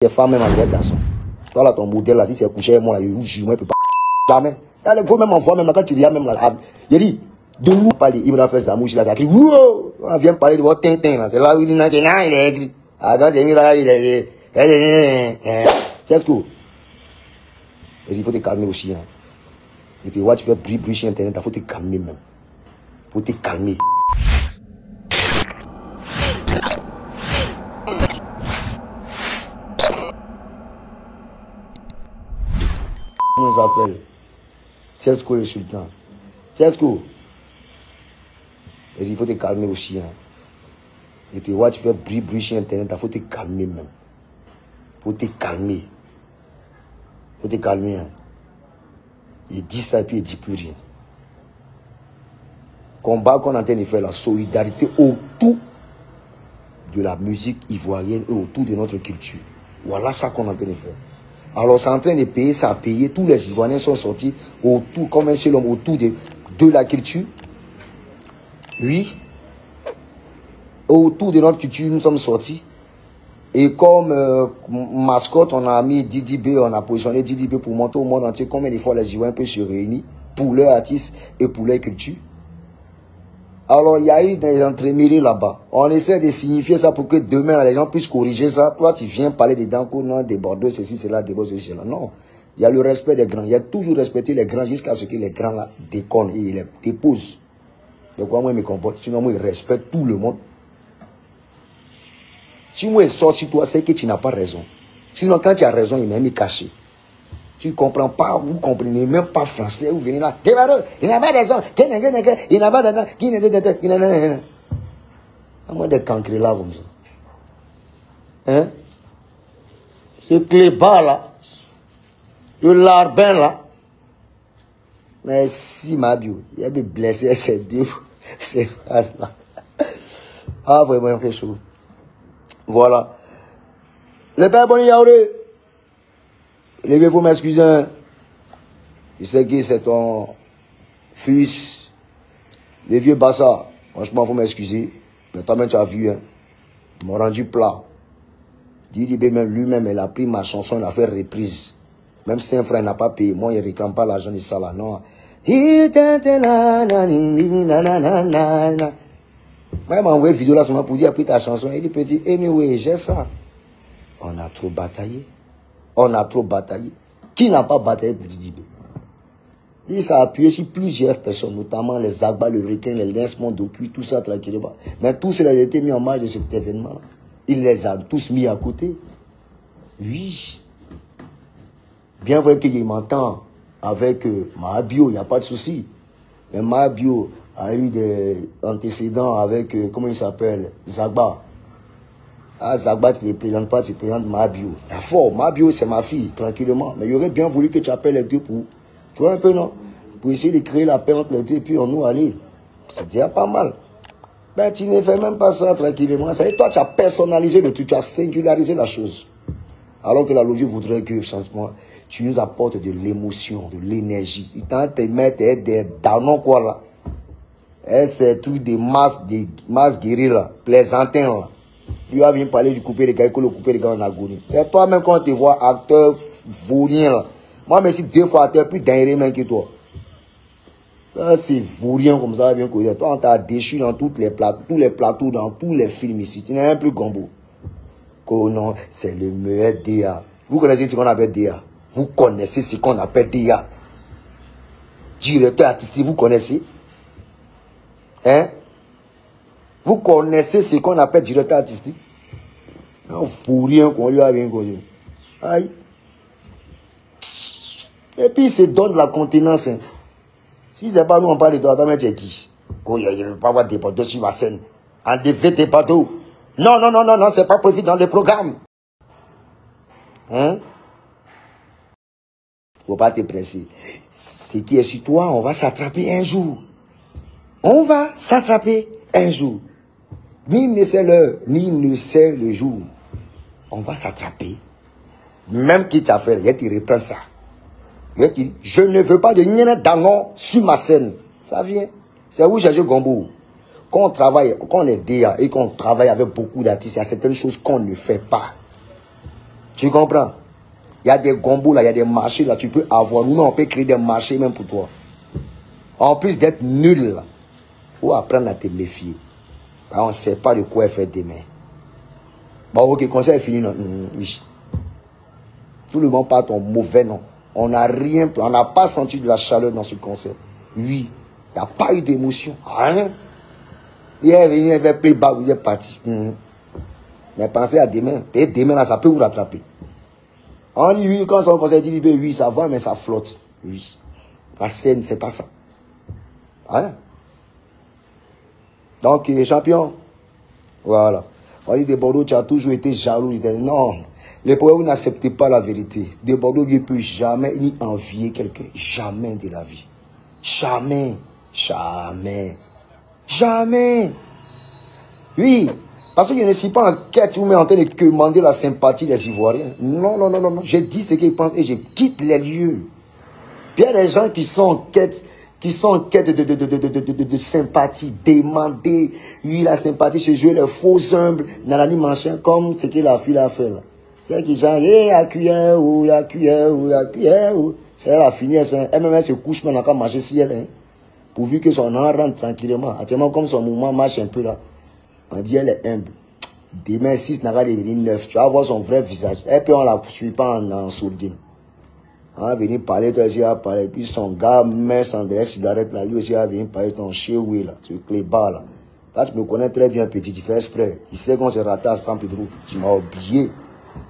Les femmes même avec les garçons. Toi là, ton modèle là, si c'est couché, moi là, je vous jure, moi, je peux pas. Jamais. Il y a les gros même en voix, même là, quand tu dis, même là, il dit, de nous parler, il me l'a fait ça, mouche là, ça crie, wow! On vient parler de votre tintin là, c'est là où il dit, non, il est écrit. Ah, quand c'est mis là, il est, c'est ce que. Il faut te calmer aussi, hein. Et tu vois, tu fais bruit sur Internet, il faut te calmer même. Il faut te calmer. Comment ça s'appelle? Tchesco le sultan. Tchesco. Il faut te calmer aussi, hein. Et tu vois, tu fais bruit sur Internet, il faut te calmer même. Il faut te calmer. Il faut te calmer, hein. Il dit ça et puis il dit plus rien. Combat qu'on est en train de faire, la solidarité autour de la musique ivoirienne et autour de notre culture. Voilà ça qu'on est en train de faire. Alors c'est en train de payer, ça a payé. Tous les Ivoiriens sont sortis autour, comme un seul homme, autour de la culture. Oui. Autour de notre culture, nous sommes sortis. Et comme mascotte, on a mis Didi B, on a positionné Didi B pour montrer au monde entier combien de fois les Ivoiriens peuvent se réunir pour leurs artistes et pour leur culture. Alors, il y a eu des entremêlés là-bas. On essaie de signifier ça pour que demain, les gens puissent corriger ça. Toi, tu viens parler des Danko, non, des Bordeaux, ceci, cela, des Bordeaux, ceci, cela. Non. Il y a le respect des grands. Il y a toujours respecté les grands jusqu'à ce que les grands là déconnent et les déposent. Donc, moi, je me comporte. Sinon, moi, je respecte tout le monde. Si moi, je sors sur toi, c'est que tu n'as pas raison. Sinon, quand tu as raison, il m'a mis caché. Tu ne comprends pas, vous ne comprenez même pas français, vous venez là. Il n'a pas raison. Il n'a pas raison. Il n'a pas raison. À moi de cancrer là comme ça. Hein? Ce clébard là. Le larbin là. Mais si ma bio, il a blessé ces deux. Ces phrases là. Ah, vraiment, il fait chaud. Voilà. Le père Boni Yaouré. Levez-vous m'excuser. Je sais que c'est ton fils, le vieux Bassa. Franchement, il faut m'excuser. Mais toi-même, tu as vu, hein. Ils m'ont rendu plat. Didi B, même lui-même, il a pris ma chanson, il a fait reprise. Même si un frère n'a pas payé, moi, il ne réclame pas l'argent de ça là, non. Moi, il m'a envoyé une vidéo là seulement pour dire, pris ta chanson. Il dit, petit, anyway, j'ai ça. On a trop bataillé. On a trop bataillé. Qui n'a pas bataillé pour Didi B? Il s'est appuyé sur plusieurs personnes, notamment les Agba, le requin, les lincements de cuir, tout ça tranquillement. Mais tous cela a été mis en marge de cet événement. Il les a tous mis à côté. Oui. Bien vrai qu'il m'entend avec Mahabio, il n'y a pas de souci. Mais Mahabio a eu des antécédents avec, comment il s'appelle, Zagba. Ah, Zagba, tu ne les présentes pas, tu présentes Mahabio. Fort, Mahabio, c'est ma fille, tranquillement. Mais il aurait bien voulu que tu appelles les deux pour... Tu vois un peu, non? Pour essayer de créer la paix entre les deux, et puis on nous aller. C'est déjà pas mal. Ben, tu ne fais même pas ça tranquillement. Ça veut dire, toi, tu as personnalisé le truc, tu as singularisé la chose. Alors que la logique voudrait que, franchement, tu nous apportes de l'émotion, de l'énergie. Il tente de mettre des danons, quoi, là. Et ces trucs de masse guéris, là, plaisantins, là. Lui a vient parler du coupé des gars, que le coupé des gars en agonie. C'est toi-même quand on te voit acteur vaurien, là. Moi, mais si deux fois acteur, plus dingue même que toi. C'est vaurien comme ça, bien connu. Toi, on t'a déchu dans tous les plateaux, dans tous les films ici. Tu n'es un plus gombo. Non, c'est le meilleur DA. Vous connaissez ce qu'on appelle DA? Vous connaissez ce qu'on appelle DA? Directeur artistique, vous connaissez? Hein? Vous connaissez ce qu'on appelle directeur artistique? Un vaurien qu'on lui a bien connu. Aïe. Et puis, il se donne la contenance. Hein. Si c'est pas nous, on parle de toi, attends, mais tu es qui? Je ne veux pas avoir des bateaux sur ma scène. Enlever tes bateaux. Non, c'est pas prévu dans le programme. Hein? Faut pas te presser. Ce qui est sur toi, on va s'attraper un jour. On va s'attraper un jour. Ni ne sait l'heure, ni ne sait le jour. On va s'attraper. Même qui t'a fait, il te reprend ça. Je ne veux pas de Nyene Danon sur ma scène. Ça vient. C'est où chercher Gombo. Quand on travaille, quand on est DA et qu'on travaille avec beaucoup d'artistes, il y a certaines choses qu'on ne fait pas. Tu comprends? Il y a des gombos là, il y a des marchés là, tu peux avoir. Nous, on peut créer des marchés même pour toi. En plus d'être nul là, il faut apprendre à te méfier. On ne sait pas de quoi faire demain. Bon, ok, conseil est fini, non? Oui. Tout le monde parle ton mauvais nom. On n'a rien, on n'a pas senti de la chaleur dans ce concert. Oui, il n'y a pas eu d'émotion. Rien. Il est venu, il fait playback, vous êtes parti. Mais pensez à demain. Et demain, là, ça peut vous rattraper. On dit oui, quand son concert dit oui, ça va, mais ça flotte. Oui. La scène, c'est pas ça. Hein? Donc, champion. Voilà. On dit de Bordeaux, tu as toujours été jaloux. Non. Les problèmes, vous n'acceptez pas la vérité. De Bordeaux, il ne peut jamais ni envier quelqu'un. Jamais de la vie. Jamais. Jamais. Jamais. Oui. Parce que je ne suis pas en quête ou en train de demander la sympathie des Ivoiriens. Non, non, non, non, non. Je dis ce qu'ils pensent et je quitte les lieux. Puis il y a des gens qui sont en quête, de sympathie, demander, oui, la sympathie, se jouer les faux humbles, nanani machin, comme ce que la fille a fait là. C'est qui genre, y'a cuillère ou y'a cuillère ou y'a cuillère ou. C'est la finir, elle-même se couche, mais elle n'a qu'à marcher si elle, hein. Pourvu que son nom rentre tranquillement. Actuellement, comme son mouvement marche un peu là, on dit elle est humble. Demain, 6 n'a pas devenir 9. Tu vas voir son vrai visage. Et puis on la suit pas en sourdine. On va venir parler, toi aussi, il va parler. Puis son gars met son cigarette là, lui aussi, il va venir parler ton chéoué là, ce clébard là. Là, tu me connais très bien, petit, tu fais exprès. Tu sais qu'on s'est raté à San Pedro. Tu m'as oublié.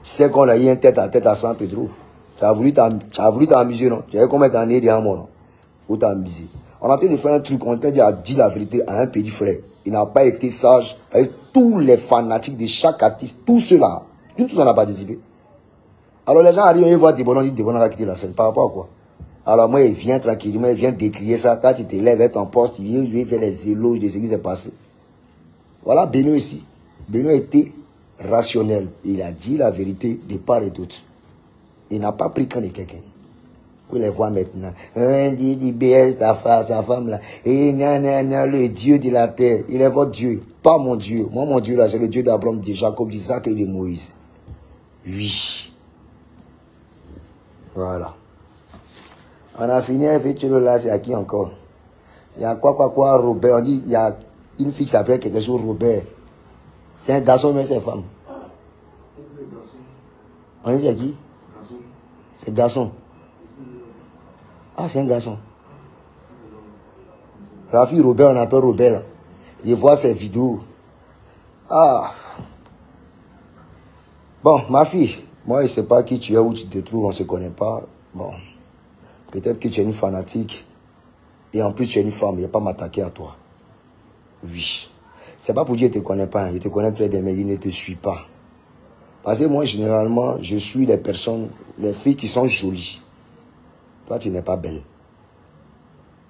Tu sais qu'on a eu un tête à tête à San Pedro. Tu as voulu t'amuser, non? Tu avais combien d'années derrière moi, non? Faut t'amuser. On a tenté de faire un truc, on a dit la vérité à un petit frère. Il n'a pas été sage. Avec tous les fanatiques de chaque artiste, tous ceux-là, tous n'ont pas participé. Alors les gens arrivent, ils voient Debonan, ils disent Debonan va quitter la scène. Par rapport à quoi? Alors moi, il vient tranquillement, il vient décrier ça. Quand tu te lèves avec ton poste, il vient faire les éloges de ce qui s'est passé. Voilà Benoît ici. Benoît était rationnel. Il a dit la vérité de part et d'autre. Il n'a pas pris quand de quelqu'un. Vous les voyez maintenant. Un dit BS, sa femme là. Et le Dieu de la terre. Il est votre Dieu. Pas mon Dieu. Moi, mon Dieu là, c'est le Dieu d'Abraham, de Jacob, d'Isaac et de Moïse. Oui. Voilà. On a fini avec là, c'est à qui encore? Il y a quoi, Robert. On dit, il y a une fille qui s'appelle quelque chose, Robert. C'est un garçon, mais c'est une femme. On dit, c'est qui? C'est garçon. Ah, c'est un garçon. La fille Robert, on appelle Robert là. Je vois ses vidéos. Ah. Bon, ma fille, moi je ne sais pas qui tu es, où tu te trouves, on ne se connaît pas. Bon. Peut-être que tu es une fanatique. Et en plus tu es une femme, il n'y a pas m'attaquer à toi. Oui. C'est pas pour dire que je ne te connais pas, je te connais très bien, mais il ne te suit pas. Parce que moi, généralement, je suis les personnes, les filles qui sont jolies. Toi, tu n'es pas belle.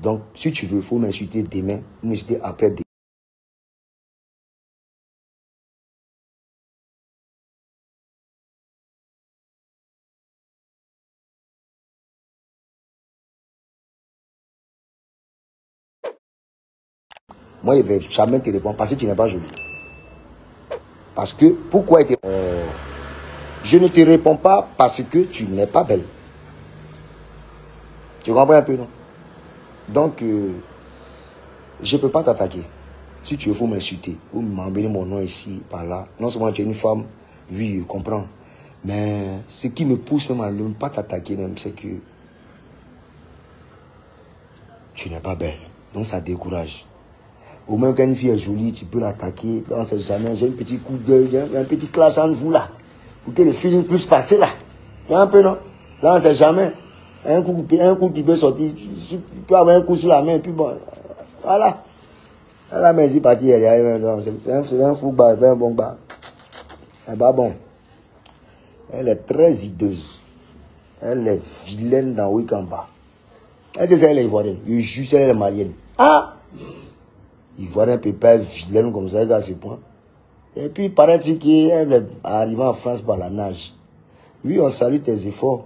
Donc, si tu veux, il faut m'insulter demain, m'insulter après demain. Moi, je ne vais jamais te répondre parce que tu n'es pas jolie. Parce que, pourquoi je ne te réponds pas parce que tu n'es pas belle. Tu comprends un peu, non? Donc, je ne peux pas t'attaquer. Si tu veux, il faut m'insulter. Il faut m'emmener mon nom ici, par là. Non seulement tu es une femme, oui, je comprends. Mais ce qui me pousse même à ne pas t'attaquer, même, c'est que tu n'es pas belle. Donc, ça décourage. Au moins, quand une fille est jolie, tu peux l'attaquer. On ne sait jamais. J'ai un petit coup d'œil, un petit clash entre vous là. Pour que le feeling puisse passer là. Il y a un peu, non? Là, on ne sait jamais. Un coup qui peut sortir. Tu peux avoir un coup sur la main. Puis bon, voilà. La main est partie. C'est un fou bar, un bon bar. Elle n'est pas bon. Elle est très hideuse. Elle est vilaine dans le week-end bas. Elle est ivoirienne. Je juge, elle est malienne. Ah! Ivoirien peut pas être vilaine comme ça, à ce point. Et puis, paraît-il qu'elle est arrivée en France par la nage. Oui, on salue tes efforts.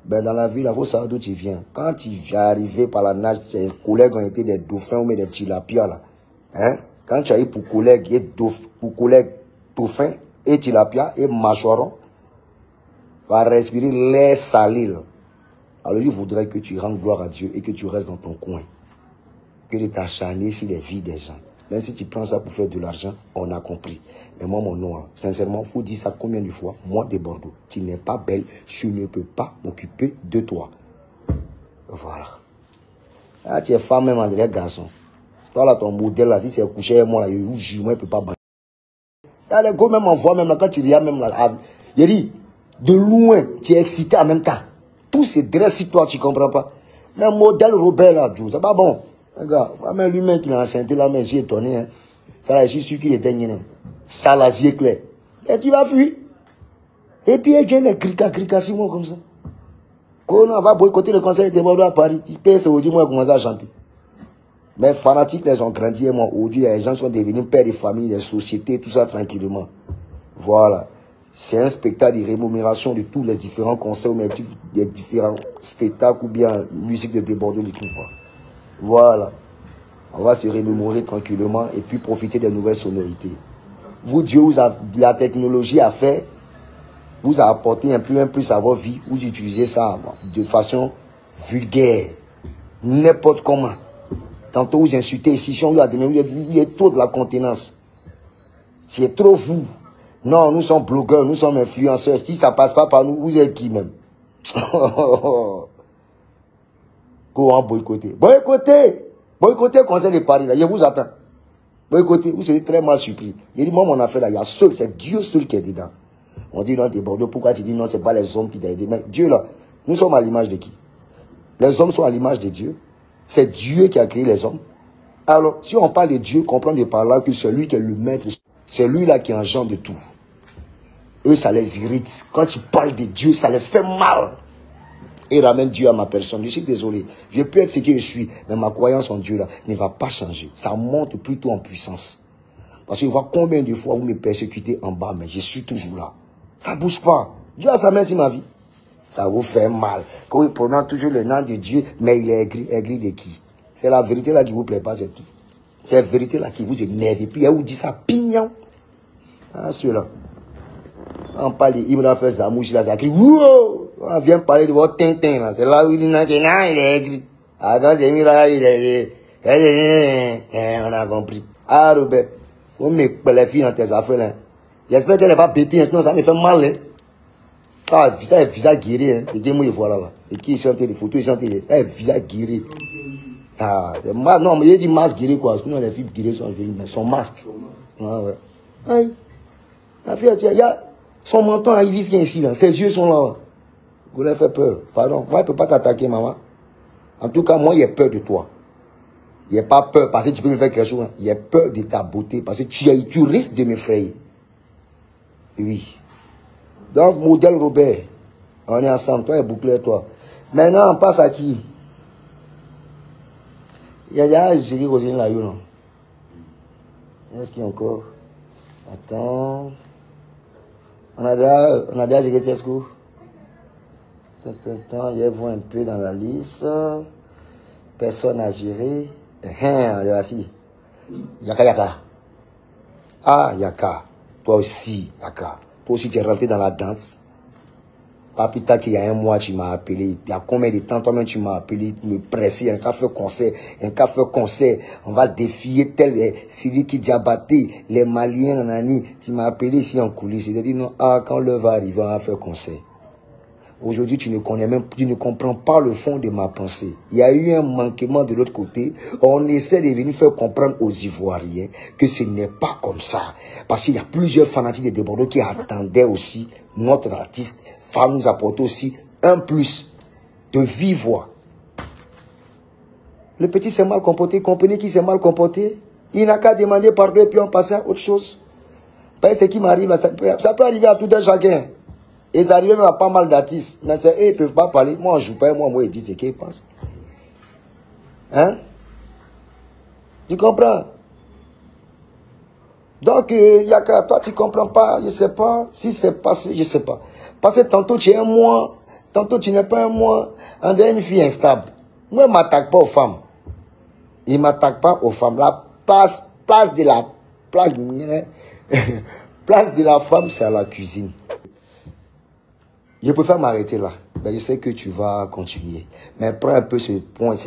Ben, dans la ville, il faut savoir d'où tu viens. Quand tu viens arriver par la nage, tes collègues ont été des dauphins ou des tilapias, là. Hein? Quand tu as eu pour collègues dauphins et tilapia et mâchoiron, Va respirer l'air salé. Là. Alors je voudrais que tu rendes gloire à Dieu et que tu restes dans ton coin. Que de t'acharner sur les vies des gens. Même si tu prends ça pour faire de l'argent, on a compris. Mais moi, mon nom, sincèrement, il faut dire ça combien de fois? Moi, de Bordeaux, tu n'es pas belle, je ne peux pas m'occuper de toi. Voilà. Ah, tu es femme même, André, garçon. Toi, là, ton modèle, là, si c'est couché avec moi, là, je vous jure, moi, il ne peut pas battre. Ah, les gars, même en voix, même là, quand tu regardes, même là, il dit, de loin, tu es excité en même temps. Tout se dresse sur toi, tu ne comprends pas. Mais un modèle Robert, là, c'est pas bon. Regarde, même lui-même qui l'a enchanté là, mais j'ai étonné. Hein. Ça là, je suis sûr qu'il est dernier. Ça là, c'est clair. Et tu vas fuir. Et puis, il vient les crica sur moi comme ça. Quand on va boycotter le conseil de Bordeaux à Paris, tu peux se dire, moi, commencer à chanter. Mais fanatiques, les ont grandi. Et moi, aujourd'hui, les gens sont devenus pères de famille, les sociétés, tout ça tranquillement. Voilà. C'est un spectacle de rémunération de tous les différents concerts, des différents spectacles ou bien musique de Bordeaux, les trucs. Voilà. On va se remémorer tranquillement et puis profiter des nouvelles sonorités. Vous, Dieu, vous a, la technologie a fait, vous a apporté un plus à votre vie. Vous utilisez ça de façon vulgaire, n'importe comment. Tantôt vous insultez ici, vous êtes trop de la contenance. C'est trop vous. Non, nous sommes blogueurs, nous sommes influenceurs. Si ça passe pas par nous, vous êtes qui même? Comment boycotter? Boycotter le conseil de Paris, là. Je vous attends. Boycotter, vous serez très mal surpris. Il dit, moi, mon affaire, là, il y a seul, c'est Dieu seul qui est dedans. On dit, non, t'es Bordeaux, pourquoi tu dis non, c'est pas les hommes qui t'ont aidé? Mais Dieu, là, nous sommes à l'image de qui? Les hommes sont à l'image de Dieu. C'est Dieu qui a créé les hommes. Alors, si on parle de Dieu, comprendre par là que c'est lui qui est le maître, c'est lui là qui engendre tout. Eux, ça les irrite. Quand tu parles de Dieu, ça les fait mal. Et ramène Dieu à ma personne. Je suis désolé. Je peux être ce que je suis, mais ma croyance en Dieu là ne va pas changer. Ça monte plutôt en puissance. Parce que je vois combien de fois vous me persécutez en bas, mais je suis toujours là. Ça ne bouge pas. Dieu a sa main sur ma vie. Ça vous fait mal. Quand vous prenez toujours le nom de Dieu, mais il est aigri de qui? C'est la vérité là qui ne vous plaît pas, c'est tout. C'est la vérité là qui vous énerve. Et puis elle vous dit ça, pignon. Ah, ceux-là. On parle d'Imra fait Zamouchi là, ça crie, wow! On vient parler de votre tintin là. C'est là où il dit, non, il est aigri. Ah, quand c'est Imra, il est, on a compris. Ah, Robert, on met les filles dans tes affaires là. J'espère qu'elle n'est pas bêtée, sinon ça me fait mal, hein. Ça est visage guéri, hein. C'est des mots, voilà là. Et qui chantent les photos, ils chantent les. Ça est visage guéri. Ah, c'est masque. Non, mais il dit masque guéri quoi. Sinon les filles guéries sont jolies, mais son masque. Ah ouais. Aïe. La fille, il y a son menton à Ibis qui est ici là. Ses yeux sont là. Vous leur fait peur. Pardon. Moi, je ne peux pas t'attaquer, maman. En tout cas, moi, il y a peur de toi. Il n'y a pas peur parce que tu peux me faire quelque chose. Il y a peur de ta beauté parce que tu risques de m'effrayer. Oui. Donc, modèle Robert, on est ensemble, toi et Boucler, toi. Maintenant, on passe à qui? Il y a déjà Géry Roséline là, non? Est-ce qu'il y a encore? Attends. On a déjà Géry Tesco. Attends, il y a un peu dans la liste. Personne à gérer. Voici. Yaka. Ah, Yaka. Toi aussi, Yaka. Toi aussi, tu es rentré dans la danse. Pas plus tard qu'il y a un mois, tu m'as appelé. Il y a combien de temps, toi-même, tu m'as appelé, me presser, un café concert, on va défier tel Siri qui Diabaté, les Maliens, nanani. Tu m'as appelé ici en coulisses. Il a dit non, ah, quand l'heure va arriver, on va faire concert. Aujourd'hui, tu ne comprends pas le fond de ma pensée. Il y a eu un manquement de l'autre côté. On essaie de venir faire comprendre aux Ivoiriens que ce n'est pas comme ça. Parce qu'il y a plusieurs fanatiques de Bordeaux qui attendaient aussi notre artiste. Femme nous apporte aussi un plus de vive voix. Le petit s'est mal comporté. Comprenez qui s'est mal comporté. Il n'a qu'à demander pardon et puis on passe à autre chose. Parce que ce qui m'arrive, ça peut arriver à tout un chacun. Et ça arrive même à pas mal d'artistes. Mais eux, ils ne peuvent pas parler. Moi, je ne joue pas. Moi, ils disent ce qu'ils pensent. Hein? Tu comprends? Donc, Yaka, toi, tu ne comprends pas. Je ne sais pas. Si c'est passé, je ne sais pas. Parce que tantôt, tu es un mois. Tantôt, tu n'es pas un mois. On dirait une fille instable. Moi, il ne m'attaque pas aux femmes. Il ne m'attaque pas aux femmes. La place de la femme, c'est à la cuisine. Je préfère m'arrêter là. Ben, je sais que tu vas continuer. Mais prends un peu ces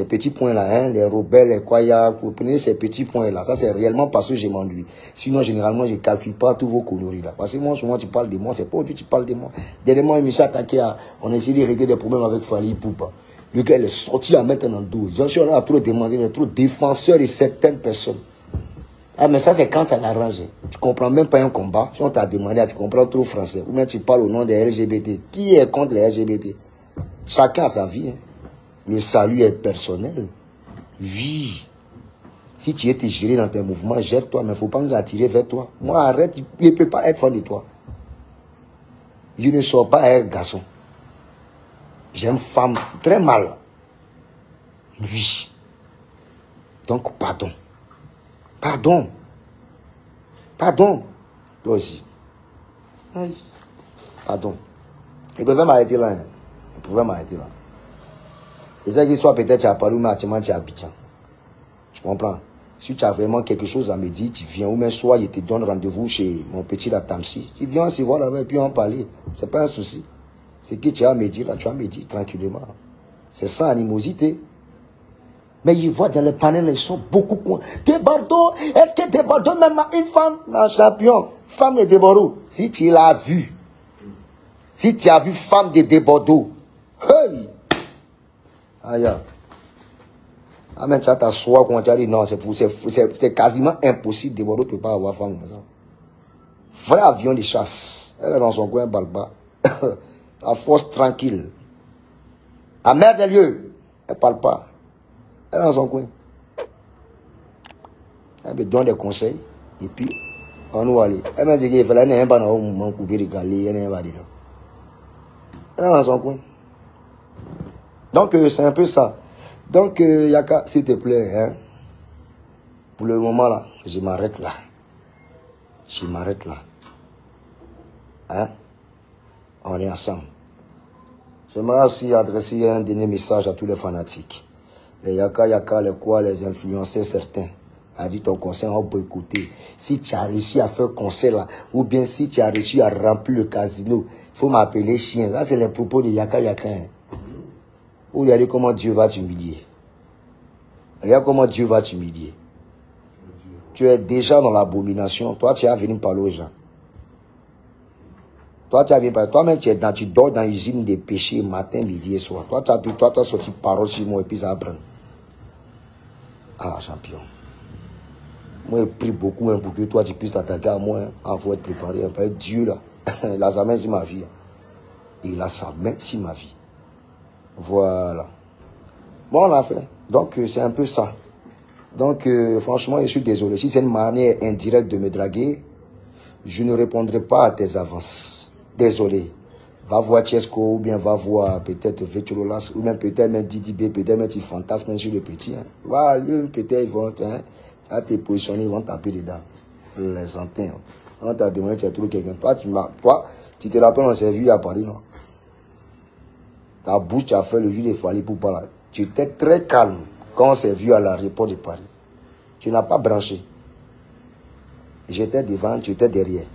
petits points-là, hein, les rebelles, les croyants, vous prenez ces petits points-là. Ça, c'est réellement parce que je m'ennuie. Sinon, généralement, je ne calcule pas tous vos conneries là. Parce que moi, souvent, tu parles de moi, c'est pas aujourd'hui tu parles de moi. Dernièrement, il me s'est attaqué à, on a essayé de régler des problèmes avec Fali Poupa. Le gars, il est sorti à mettre dans le dos. J'en suis là à trop demander, il est trop défenseur de certaines personnes. Ah, mais ça, c'est quand ça l'arrange. Tu comprends même pas un combat. Si on t'a demandé, tu comprends trop français. Ou bien tu parles au nom des LGBT. Qui est contre les LGBT? Chacun a sa vie. Hein. Le salut est personnel. Vis. Si tu es géré dans tes mouvements, gère-toi. Mais il ne faut pas nous attirer vers toi. Moi, arrête. Il ne peut pas être fan de toi. Je ne sors pas un garçon. J'aime femme très mal. Oui. Donc, pardon. Pardon. Pardon. Toi aussi. Pardon. Il pouvait m'arrêter là. Hein. Il pouvait m'arrêter là. C'est ça qu'il soit peut-être à Paris ou actuellement tu es à Abidjan. Tu comprends? Si tu as vraiment quelque chose à me dire, tu viens. Ou même soit je te donne rendez-vous chez mon petit la Tamsi. Tu viens, on se voit là-bas et puis on parler. C'est pas un souci. C'est que tu as à me dire là, tu as à me dire tranquillement. C'est sans animosité. Mais ils voient dans les panels, ils sont beaucoup coins. Des Bordeaux, est-ce que des Bordeaux, même une femme, la champion, femme de Bordeaux, si tu l'as vu, si tu as vu femme de Bordeaux, hey! Aïe. Ah, mais tu as ta soie quand tu as dit non, c'est quasiment impossible. De Bordeaux ne peut pas avoir femme comme ça. Vrai avion de chasse, elle est dans son coin, balba. La force tranquille. La mère des lieux, elle ne parle pas. Elle est dans son coin. Elle me donne des conseils. Et puis, on nous aller. Elle m'a dit qu'il fallait un peu dans le moment couper les galets. Elle est dans son coin. Donc, c'est un peu ça. Donc, Yaka, s'il te plaît, hein, pour le moment là, je m'arrête là. Je m'arrête là. Hein? On est ensemble. J'aimerais aussi adresser un dernier message à tous les fanatiques. Les Yaka, les quoi, les influenceurs certains. A dit ton concert, on boycotté. Si tu as réussi à faire un concert là, ou bien si tu as réussi à remplir le casino, il faut m'appeler chien. Ça, c'est les propos de Yaka. Hein. Regardez comment Dieu va t'humilier. Regarde comment Dieu va t'humilier. Tu es déjà dans l'abomination. Toi, tu as venu parler aux gens. Toi, tu as bien parlé. Toi-même, tu dors dans l'usine des péchés matin, midi et soir. Toi, tu as sorti parole sur moi et puis ça apprend. Ah, champion. Moi, je prie beaucoup hein, pour que toi, tu puisses t'attaquer à moi. Il faut être préparé. Un peu Dieu, là. Il a sa main sur ma vie. Il a sa main sur ma vie. Voilà. Bon, on l'a fait. Donc, c'est un peu ça. Donc, franchement, je suis désolé. Si c'est une manière indirecte de me draguer, je ne répondrai pas à tes avances. Désolé. Va voir Tiesco, ou bien va voir peut-être Vetulolas, ou même peut-être même Didi B, peut-être même tu fantasmes sur le petit. Hein. Voilà, peut-être ils vont te positionner, ils vont taper dedans. Les antennes. On t'a demandé, tu as trouvé quelqu'un. Toi, tu te rappelles, on s'est vu à Paris, non? Ta bouche, tu as fait le jus de Fali pour parler. Tu étais très calme quand on s'est vu à l'aéroport de Paris. Tu n'as pas branché. J'étais devant, tu étais derrière.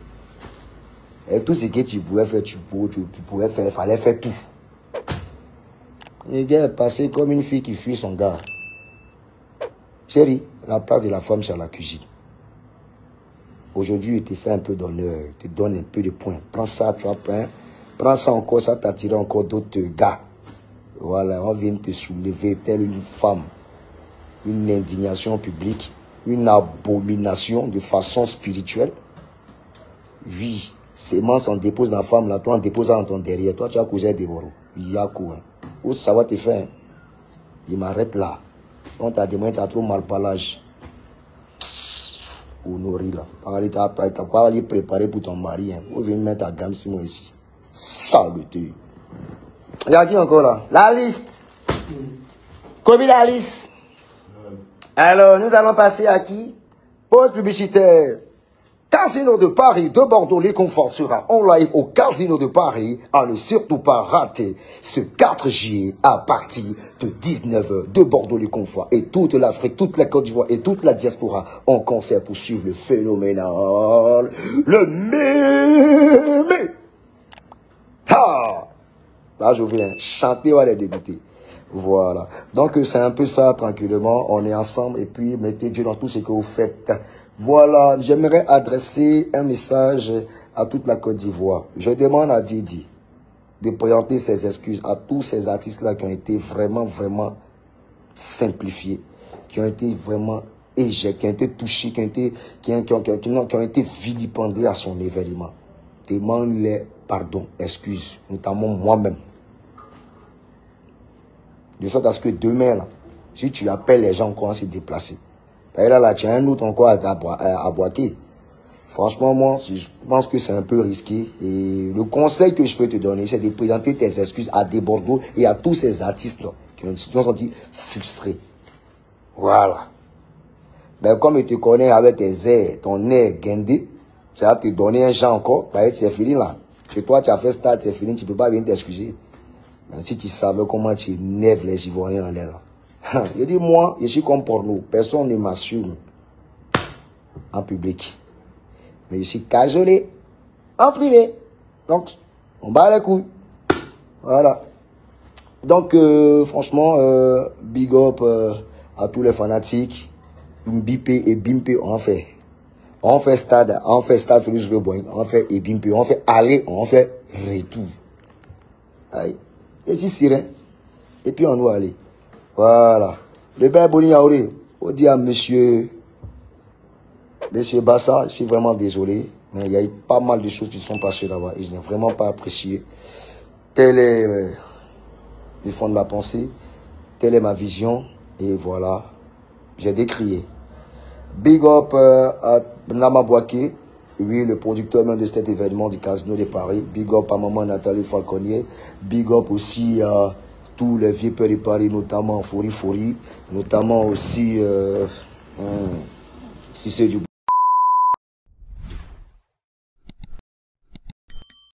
Et tout ce que tu pouvais faire, tu pouvais faire, il fallait faire tout. Le gars est passé comme une fille qui fuit son gars. Chérie, la place de la femme, c'est à la cuisine. Aujourd'hui, il te fait un peu d'honneur, il te donne un peu de points. Prends ça, tu vois, prends ça encore, ça t'attire encore d'autres gars. Voilà, on vient te soulever telle une femme. Une indignation publique, une abomination de façon spirituelle. Oui, sémence on dépose dans la femme, là, toi on dépose dans ton derrière. Toi tu as causé des bords. Il y a quoi? Où ça va te faire? Il m'arrête là. On t'a demandé, tu as trop mal parlé. Honoré là. Tu n'as pas allé préparer pour ton mari. Hein. Vous venez mettre ta gamme sur moi ici. Saleté. Il y a qui encore là? La liste. Combien la liste? Alors, nous allons passer à qui? Pause publicitaire. Casino de Paris, de Bordeaux, les conforts sera en live au Casino de Paris. À ne surtout pas rater ce 4 juillet à partir de 19 h de Bordeaux, les conforts et toute l'Afrique, toute la Côte d'Ivoire et toute la diaspora en concert pour suivre le phénoménal, le mémé. Ha! Là, je viens chanter ou les débuter. Voilà. Donc, c'est un peu ça, tranquillement. On est ensemble et puis mettez Dieu dans tout ce que vous faites. Voilà. J'aimerais adresser un message à toute la Côte d'Ivoire. Je demande à Didi de présenter ses excuses à tous ces artistes-là qui ont été vraiment simplifiés, qui ont été vraiment éjectés, qui ont été touchés, qui ont été vilipendés à son événement. Demande-les pardon, excuses, notamment moi-même. De sorte à ce que demain, là, si tu appelles les gens encore à se déplacer, là, tu as un autre encore à boiter. Franchement, moi, je pense que c'est un peu risqué. Et le conseil que je peux te donner, c'est de présenter tes excuses à des Bordeaux et à tous ces artistes-là qui ont senti frustrés. Voilà. Ben, comme tu te connais avec tes airs, ton air guindé, tu vas te donner un genre encore, ben, c'est fini là. Chez toi, tu as fait stade, c'est fini, tu ne peux pas venir t'excuser. Ben, si tu savais comment tu énerves les Ivoiriens en l'air là. Je dis, moi, je suis comme porno. Personne ne m'assume en public. Mais je suis cajolé en privé. Donc, on bat les couilles. Voilà. Donc, franchement, big up à tous les fanatiques. Mbipé et Bimpe, on fait. On fait stade Félix Veboing. On fait et Bimpe. On fait aller, on fait retour. Aïe. Et si siren. Et puis on doit aller. Voilà. Le père Boni Yaouri, on dit à monsieur Bassa, je suis vraiment désolé, mais il y a eu pas mal de choses qui sont passées là-bas et je n'ai vraiment pas apprécié. Tel est le fond de ma pensée, telle est ma vision et voilà, j'ai décrié. Big up à Nama Bouaké, oui, le producteur même de cet événement du Casino de Paris. Big up à maman Nathalie Falconnier. Big up aussi à tous les vieux pères de Paris, notamment Fori, notamment aussi Cissé Dubou.